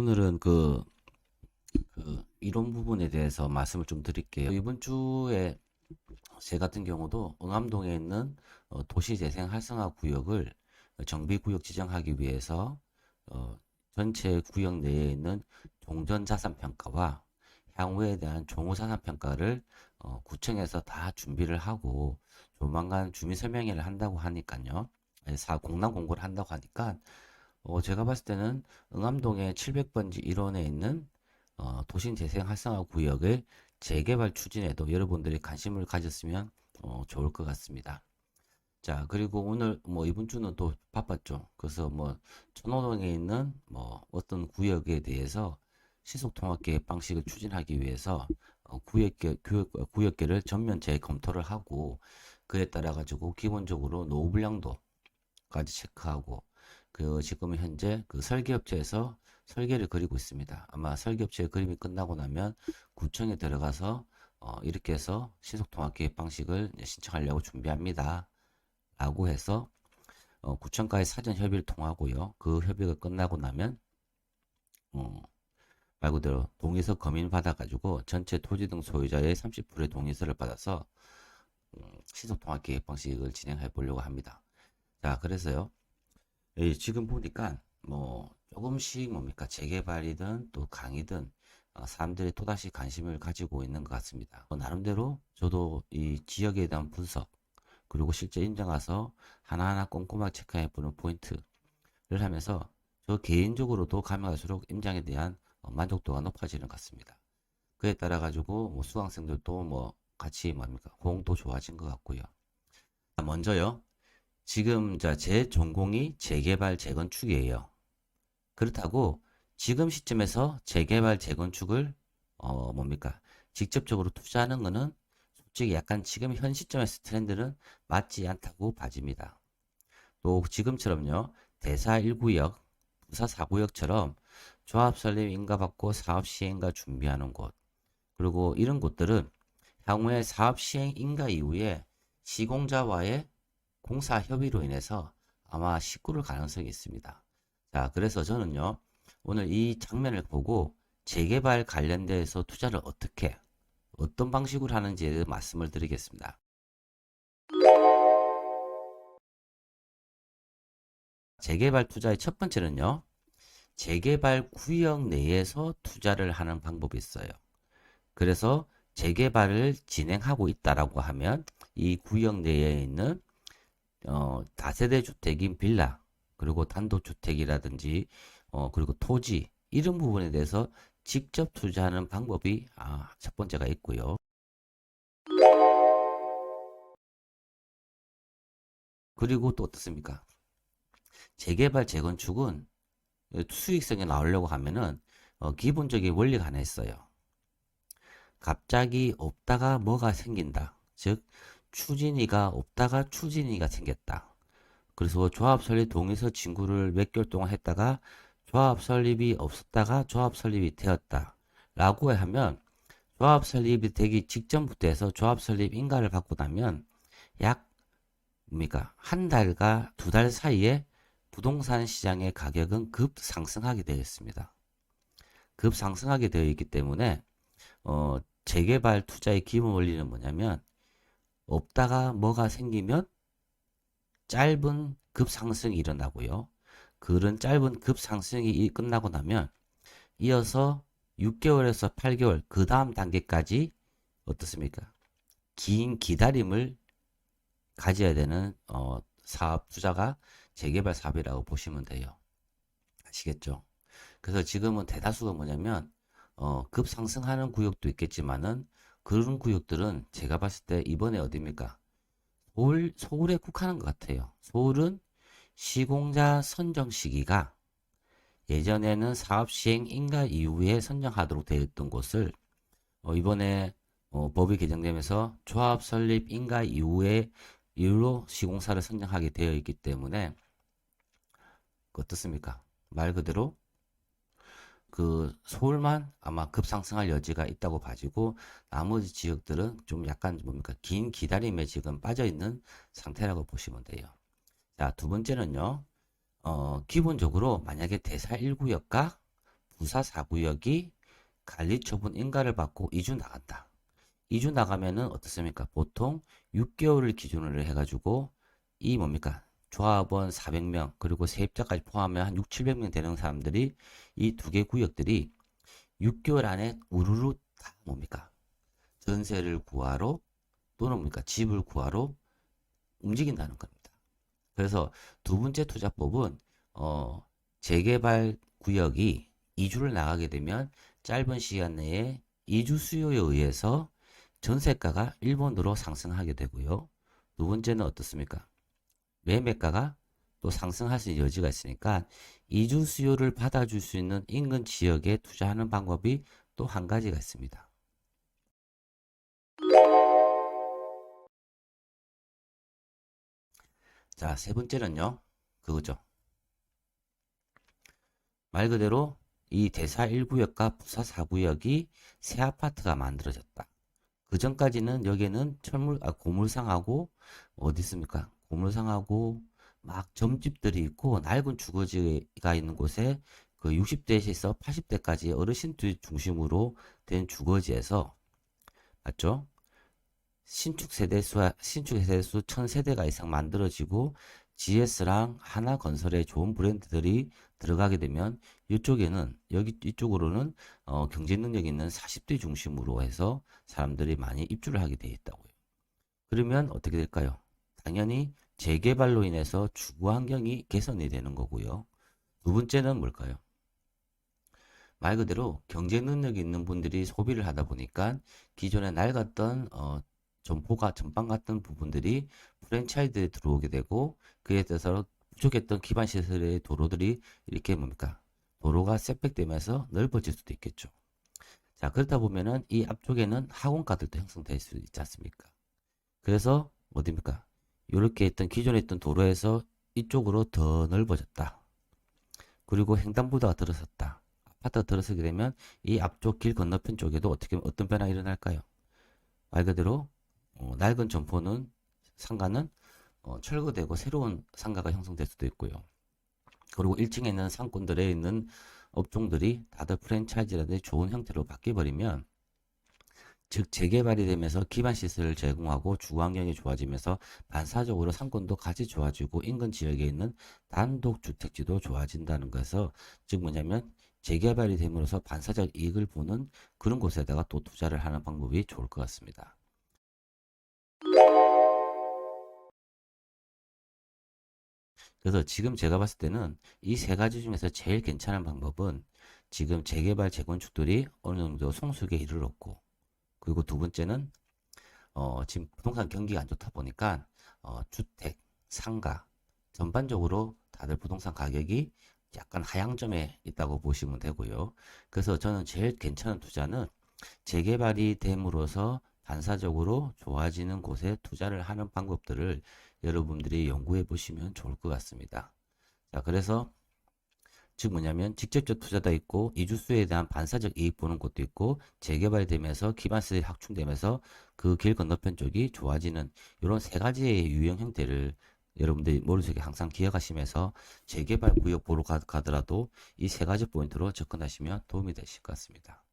오늘은 그 이론 부분에 대해서 말씀을 좀 드릴게요. 이번 주에 제 같은 경우도 응암동에 있는 도시재생 활성화 구역을 정비구역 지정하기 위해서 어, 전체 구역 내에 있는 종전자산평가와 향후에 대한 종후자산평가를 구청에서 다 준비를 하고 조만간 주민설명회를 한다고 하니까요. 공람 공고를 한다고 하니까 제가 봤을 때는 응암동의 700번지 1원에 있는 도심재생 활성화 구역의 재개발 추진에도 여러분들이 관심을 가졌으면 좋을 것 같습니다. 자, 그리고 오늘 뭐 이번 주는 또 바빴죠. 그래서 뭐 천호동에 있는 뭐 어떤 구역에 대해서 시속통합계획 방식을 추진하기 위해서 구역계를 전면 재검토를 하고 그에 따라 가지고 기본적으로 노후 불량도까지 체크하고 그 지금 현재 그 설계업체에서 설계를 그리고 있습니다. 아마 설계업체의 그림이 끝나고 나면 구청에 들어가서 이렇게 해서 신속통합계획 방식을 신청하려고 준비합니다. 라고 해서 구청과의 사전 협의를 통하고요. 그 협의가 끝나고 나면 말 그대로 동의서 검인 받아가지고 전체 토지 등 소유자의 30%의 동의서를 받아서 신속통합계획 방식을 진행해 보려고 합니다. 자, 그래서요. 지금 보니까 뭐 조금씩 뭡니까 재개발이든 또 강이든 사람들이 또다시 관심을 가지고 있는 것 같습니다. 나름대로 저도 이 지역에 대한 분석 그리고 실제 임장 가서 하나하나 꼼꼼하게 체크해 보는 포인트를 하면서 저 개인적으로도 가면 갈수록 임장에 대한 만족도가 높아지는 것 같습니다. 그에 따라 가지고 뭐 수강생들도 뭐 같이 뭡니까 호응도 좋아진 것 같고요. 먼저요. 지금 제 전공이 재개발 재건축이에요. 그렇다고 지금 시점에서 재개발 재건축을 뭡니까 직접적으로 투자하는 것은 솔직히 약간 지금 현 시점에서 트렌드는 맞지 않다고 봐집니다. 또 지금처럼요 대사 1구역, 부사 4구역처럼 조합 설립 인가받고 사업 시행과 준비하는 곳 그리고 이런 곳들은 향후에 사업 시행 인가 이후에 시공자와의 공사 협의로 인해서 아마 식구를 가능성이 있습니다. 자, 그래서 저는요, 오늘 이 장면을 보고 재개발 관련돼서 투자를 어떤 방식으로 하는지에 대해 말씀을 드리겠습니다. 재개발 투자의 첫 번째는요, 재개발 구역 내에서 투자를 하는 방법이 있어요. 그래서 재개발을 진행하고 있다라고 하면 이 구역 내에 있는 다세대 주택인 빌라, 그리고 단독주택이라든지, 그리고 토지, 이런 부분에 대해서 직접 투자하는 방법이 첫 번째가 있고요. 그리고 또 어떻습니까? 재개발, 재건축은 수익성이 나오려고 하면은 기본적인 원리가 하나 있어요. 갑자기 없다가 뭐가 생긴다. 즉, 추진위가 없다가 추진위가 생겼다. 그래서 조합 설립 동의서 진구를 몇 개월 동안 했다가 조합 설립이 없었다가 조합 설립이 되었다. 라고 하면 조합 설립이 되기 직전부터 해서 조합 설립 인가를 받고 나면 약 뭡니까? 한 달과 두 달 사이에 부동산 시장의 가격은 급상승하게 되어 있습니다. 급상승하게 되어 있기 때문에 재개발 투자의 기본 원리는 뭐냐면 없다가 뭐가 생기면 짧은 급상승이 일어나고요. 그런 짧은 급상승이 끝나고 나면 이어서 6개월에서 8개월 그 다음 단계까지 어떻습니까? 긴 기다림을 가져야 되는 사업 투자가 재개발 사업이라고 보시면 돼요. 아시겠죠? 그래서 지금은 대다수가 뭐냐면 급상승하는 구역도 있겠지만은 그런 구역들은 제가 봤을 때 이번에 어디입니까? 서울에 국한한 것 같아요. 서울은 시공자 선정 시기가 예전에는 사업 시행 인가 이후에 선정하도록 되어 있던 곳을 이번에 법이 개정되면서 조합 설립 인가 이후로 시공사를 선정하게 되어 있기 때문에 어떻습니까? 말 그대로 그 서울만 아마 급상승할 여지가 있다고 봐지고 나머지 지역들은 좀 약간 뭡니까 긴 기다림에 지금 빠져 있는 상태라고 보시면 돼요. 자, 두 번째는요. 기본적으로 만약에 대사 1구역과 부사 4구역이 관리처분 인가를 받고 이주 나간다. 이주 나가면은 어떻습니까? 보통 6개월을 기준으로 해가지고 이 뭡니까? 조합원 400명 그리고 세입자까지 포함하면 한 6, 700명 되는 사람들이 이 두 개 구역들이 6개월 안에 우르르 다 뭡니까? 전세를 구하러 또는 뭡니까? 집을 구하러 움직인다는 겁니다. 그래서 두 번째 투자법은 재개발 구역이 이주를 나가게 되면 짧은 시간 내에 이주 수요에 의해서 전세가가 일본으로 상승하게 되고요. 두 번째는 어떻습니까? 매매가가 또 상승할 수 있는 여지가 있으니까 이주 수요를 받아줄 수 있는 인근 지역에 투자하는 방법이 또 한 가지가 있습니다. 자, 세 번째는요. 그거죠. 말 그대로 이 대사 1구역과 부사 4구역이 새 아파트가 만들어졌다. 그 전까지는 여기에는 고물상하고 어디 있습니까? 고물상하고 막 점집들이 있고 낡은 주거지가 있는 곳에 그 60대에서 80대까지 어르신들 중심으로 된 주거지에서 맞죠? 신축 세대수 1000세대가 이상 만들어지고 GS랑 하나건설의 좋은 브랜드들이 들어가게 되면 이쪽으로는 경제 능력 있는 40대 중심으로 해서 사람들이 많이 입주를 하게 되어 있다고요. 그러면 어떻게 될까요? 당연히 재개발로 인해서 주거 환경이 개선이 되는 거고요. 두 번째는 뭘까요? 말 그대로 경제 능력이 있는 분들이 소비를 하다 보니까 기존에 낡았던 점포가 전방 같은 부분들이 프랜차이즈에 들어오게 되고 그에 따라서 부족했던 기반 시설의 도로들이 이렇게 뭡니까? 도로가 셋백되면서 넓어질 수도 있겠죠. 자, 그렇다 보면은 이 앞쪽에는 학원가들도 형성될 수 있지 않습니까? 그래서 어디입니까? 이렇게 있던 기존에 있던 도로에서 이쪽으로 더 넓어졌다. 그리고 횡단보도가 들어섰다. 아파트가 들어서게 되면 이 앞쪽 길 건너편 쪽에도 어떤 변화가 일어날까요? 말 그대로 낡은 점포는 상가는 철거되고 새로운 상가가 형성될 수도 있고요. 그리고 1층에 있는 상권들에 있는 업종들이 다들 프랜차이즈라든지 좋은 형태로 바뀌어버리면 즉 재개발이 되면서 기반 시설을 제공하고 주거 환경이 좋아지면서 반사적으로 상권도 같이 좋아지고 인근 지역에 있는 단독 주택지도 좋아진다는 것에서 즉 뭐냐면 재개발이 됨으로써 반사적 이익을 보는 그런 곳에다가 또 투자를 하는 방법이 좋을 것 같습니다. 그래서 지금 제가 봤을 때는 이 세 가지 중에서 제일 괜찮은 방법은 지금 재개발 재건축들이 어느 정도 성숙에 이르렀고 그리고 두 번째는 지금 부동산 경기가 안 좋다 보니까 주택, 상가 전반적으로 다들 부동산 가격이 약간 하향점에 있다고 보시면 되고요. 그래서 저는 제일 괜찮은 투자는 재개발이 됨으로써 반사적으로 좋아지는 곳에 투자를 하는 방법들을 여러분들이 연구해 보시면 좋을 것 같습니다. 자, 그래서 즉 뭐냐면 직접적 투자도 있고 이주수에 대한 반사적 이익 보는 것도 있고 재개발이 되면서 기반시설이 확충되면서 그 길 건너편 쪽이 좋아지는 이런 세 가지의 유형 형태를 여러분들이 머릿속에 항상 기억하시면서 재개발 구역 보러 가더라도 이 세 가지 포인트로 접근하시면 도움이 되실 것 같습니다.